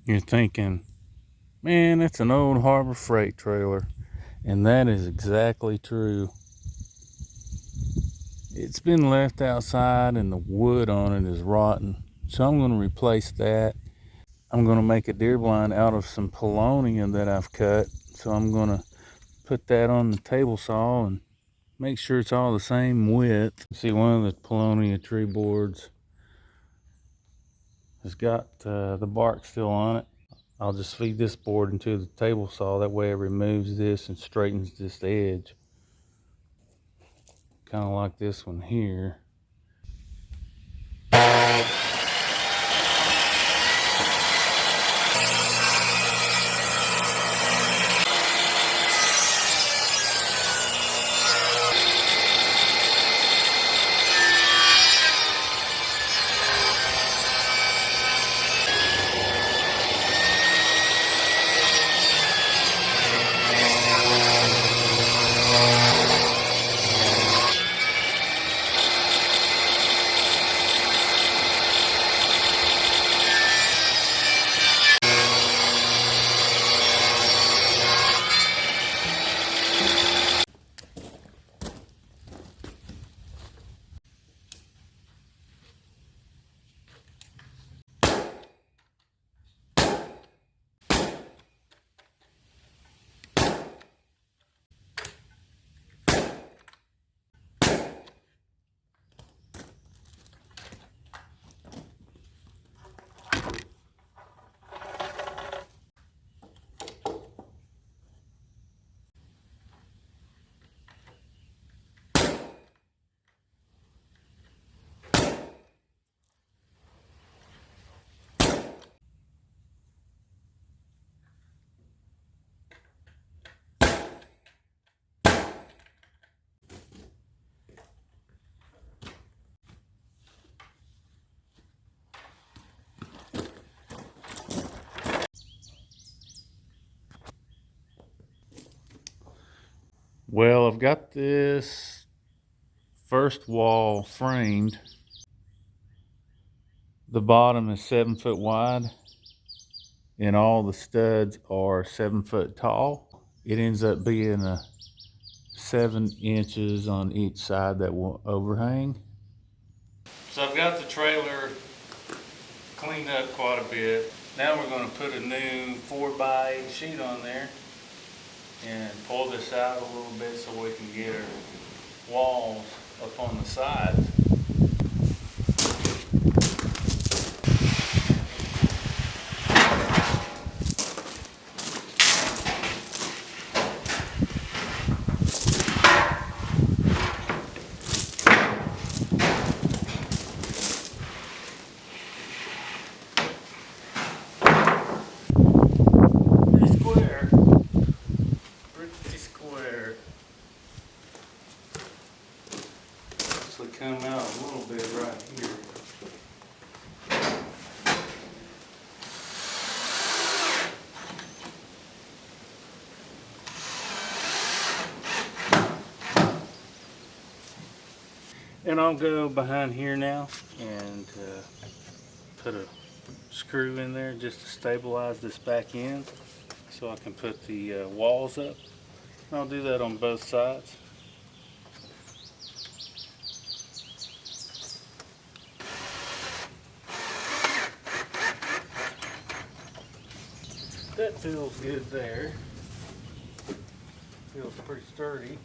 You're thinking, man, that's an old Harbor Freight trailer. And that is exactly true. It's been left outside and the wood on it is rotten. So I'm going to replace that. I'm going to make a deer blind out of some Paulownia that I've cut. So I'm going to put that on the table saw and make sure it's all the same width. See, one of the Paulownia tree boards has got the bark still on it. I'll just feed this board into the table saw. That way it removes this and straightens this edge. Kind of like this one here. Well, I've got this first wall framed. The bottom is 7 foot wide and all the studs are 7 foot tall. It ends up being 7 inches on each side that will overhang. So I've got the trailer cleaned up quite a bit. Now we're going to put a new 4x8 sheet on there and pull this out a little bit so we can get our walls up on the sides. Come out a little bit right here. And I'll go behind here now and put a screw in there just to stabilize this back end so I can put the walls up. And I'll do that on both sides. That feels good there. Feels pretty sturdy.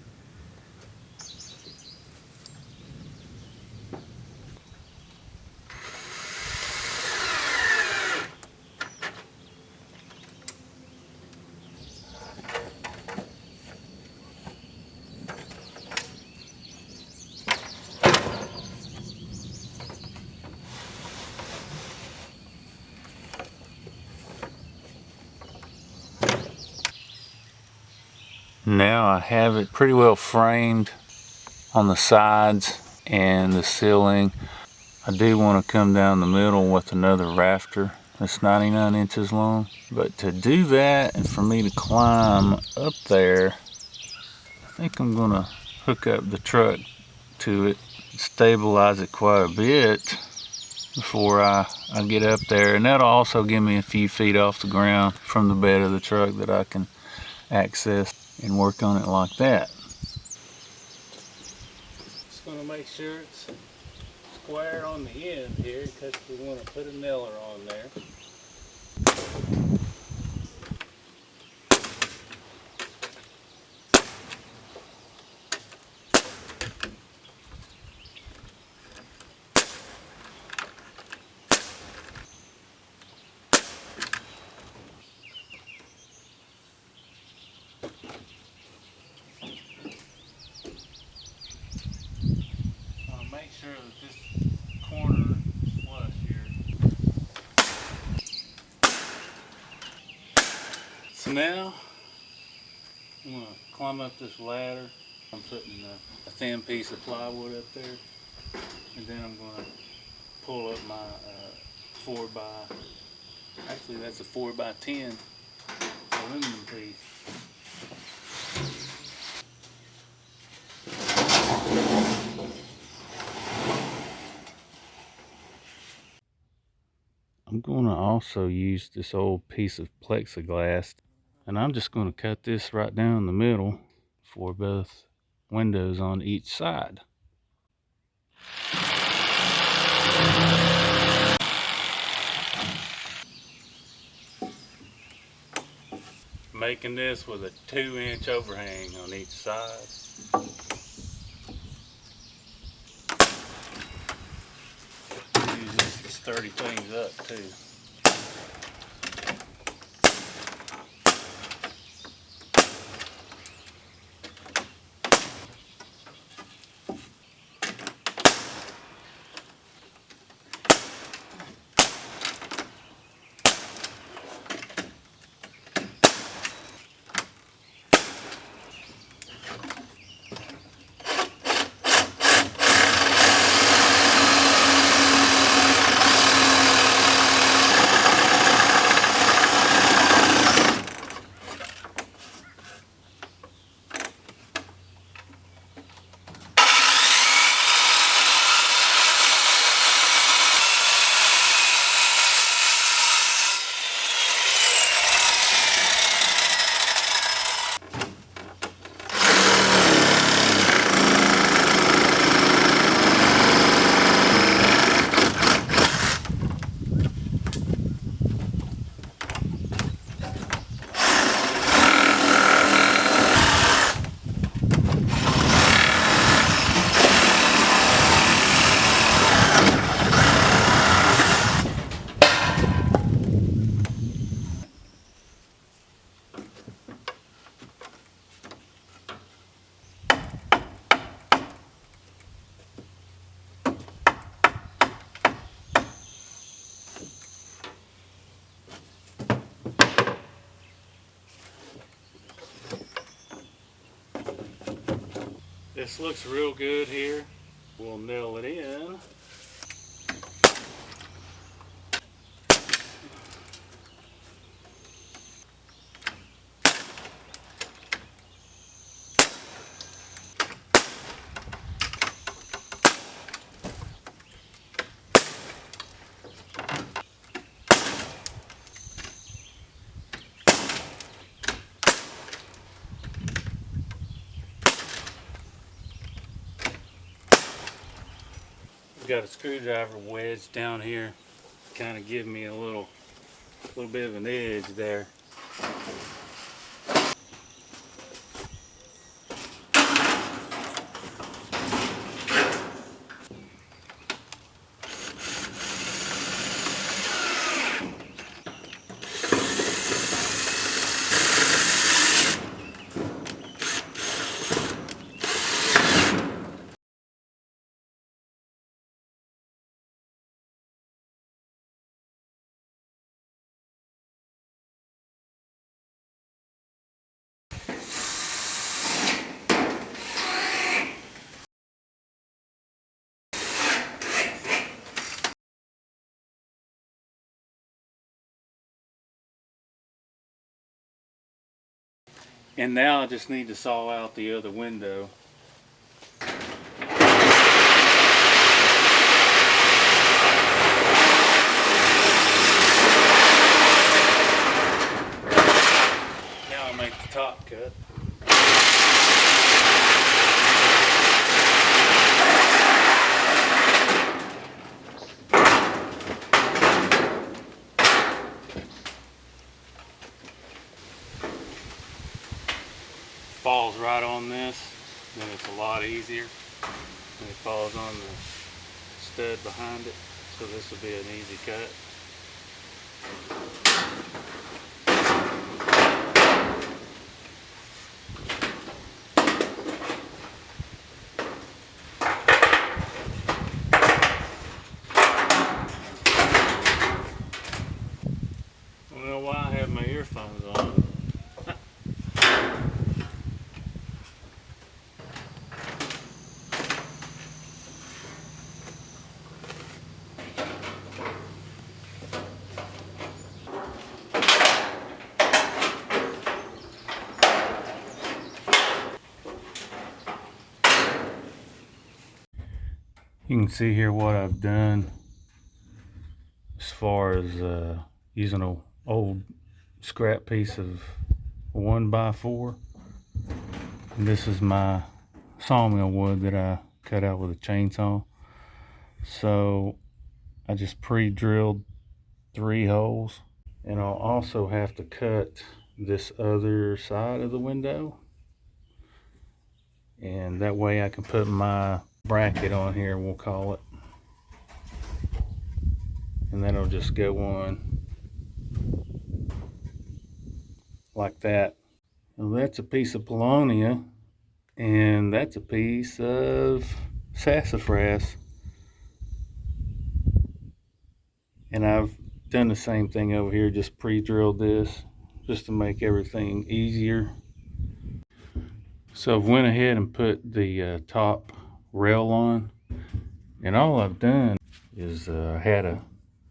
Now I have it pretty well framed on the sides and the ceiling. I do want to come down the middle with another rafter that's 99 inches long. But to do that and for me to climb up there, I think I'm going to hook up the truck to it, stabilize it quite a bit, before I get up there, and that'll also give me a few feet off the ground from the bed of the truck that I can access and work on it like that. Just going to make sure it's square on the end here because we want to put a nailer on there. Make sure that this corner is flush here. So now I'm going to climb up this ladder. I'm putting a thin piece of plywood up there, and then I'm going to pull up my 4x, actually that's a 4x10 aluminum piece. I'm going to also use this old piece of plexiglass, and I'm just going to cut this right down the middle for both windows on each side. Making this with a 2-inch overhang on each side. Use this to sturdy things up too. This looks real good here. We'll nail it in. Got a screwdriver wedged down here, kind of give me a little bit of an edge there. And now I just need to saw out the other window. easier. And it falls on the stud behind it, so this will be an easy cut. I don't know why I have my earphones on. You can see here what I've done as far as using an old scrap piece of 1x4. And this is my sawmill wood that I cut out with a chainsaw. So I just pre-drilled 3 holes, and I'll also have to cut this other side of the window, and that way I can put my bracket on here, we'll call it, and then it'll just go on like that. Well, that's a piece of Paulownia, and that's a piece of Sassafras, and I've done the same thing over here, just pre-drilled this just to make everything easier. So I've went ahead and put the top rail on, and all I've done is had a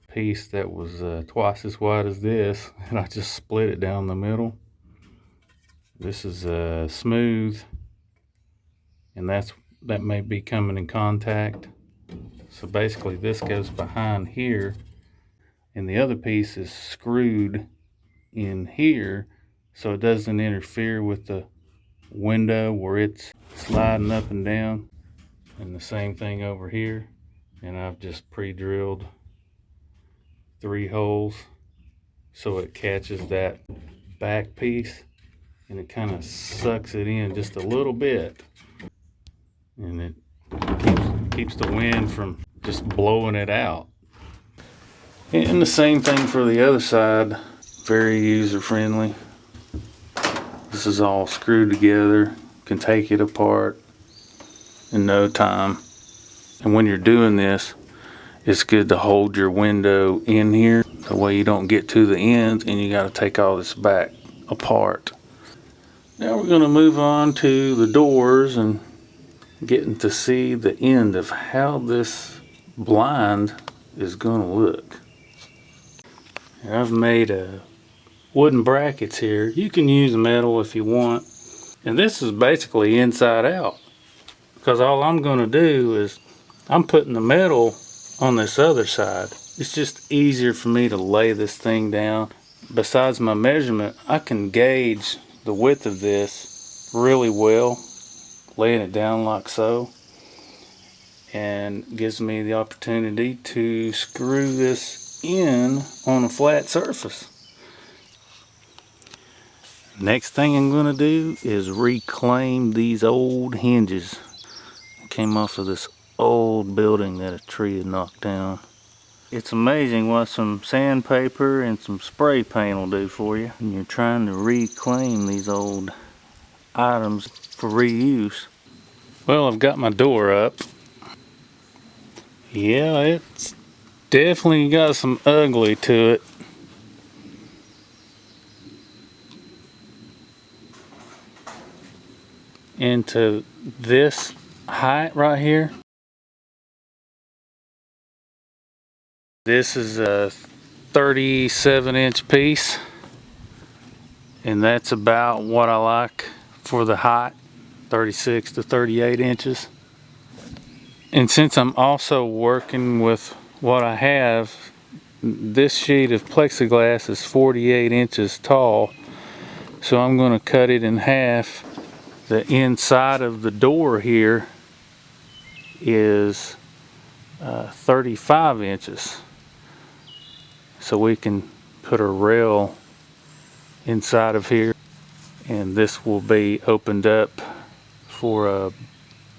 piece that was twice as wide as this, and I just split it down the middle. This is smooth, and that may be coming in contact. So basically this goes behind here, and the other piece is screwed in here so it doesn't interfere with the window where it's sliding up and down. And the same thing over here, and I've just pre-drilled 3 holes so it catches that back piece, and it kind of sucks it in just a little bit, and it keeps the wind from just blowing it out. And the same thing for the other side, very user friendly. This is all screwed together, can take it apart in no time. And when you're doing this, it's good to hold your window in here, the way you don't get to the ends and you got to take all this back apart. Now we're going to move on to the doors and getting to see the end of how this blind is going to look. And I've made wooden brackets here. You can use metal if you want. And this is basically inside out, because all I'm going to do is I'm putting the metal on this other side. It's just easier for me to lay this thing down. Besides my measurement, I can gauge the width of this really well, laying it down like so, and gives me the opportunity to screw this in on a flat surface. Next thing I'm going to do is reclaim these old hinges. It came off of this old building that a tree had knocked down. It's amazing what some sandpaper and some spray paint will do for you when you're trying to reclaim these old items for reuse. Well, I've got my door up. Yeah, it's definitely got some ugly to it. Into this height right here. This is a 37-inch piece, and that's about what I like for the height, 36 to 38 inches. And since I'm also working with what I have, this sheet of plexiglass is 48 inches tall, so I'm going to cut it in half. The inside of the door here is 35 inches. So we can put a rail inside of here, and this will be opened up for a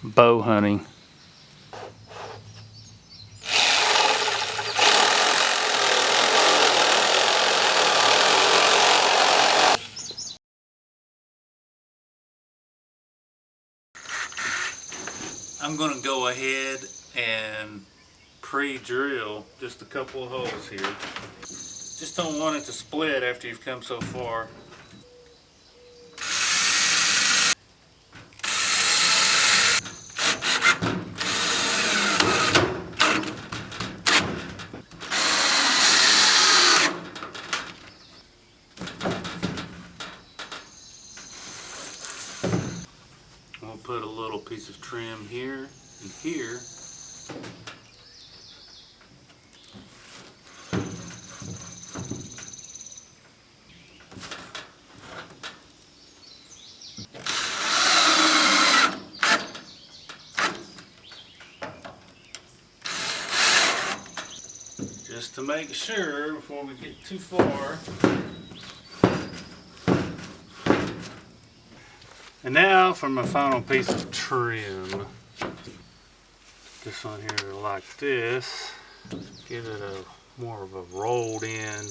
bow hunting. I'm going to go ahead and pre-drill just a couple of holes here. Just don't want it to split after you've come so far. We'll put a little piece of trim here and here. Just to make sure before we get too far. And now for my final piece of trim. This one here like this. Give it a more of a rolled end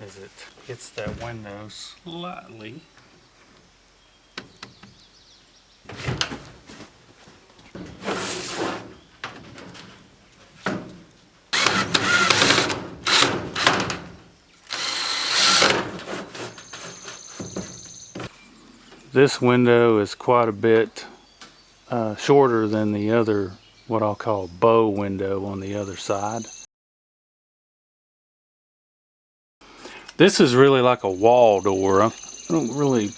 as it hits that window slightly. This window is quite a bit shorter than the other, what I'll call bow window on the other side. This is really like a wall door. I don't really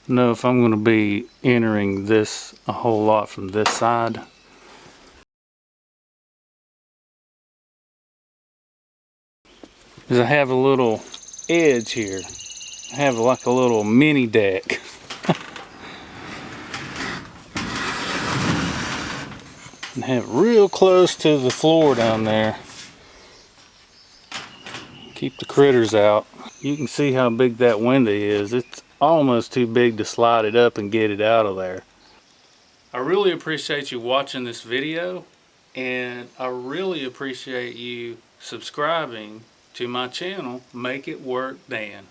know if I'm going to be entering this a whole lot from this side. Because I have a little edge here. I have like a little mini deck. And have it real close to the floor down there. Keep the critters out. You can see how big that window is. It's almost too big to slide it up and get it out of there. I really appreciate you watching this video, and I really appreciate you subscribing to my channel, Make It Work Dan.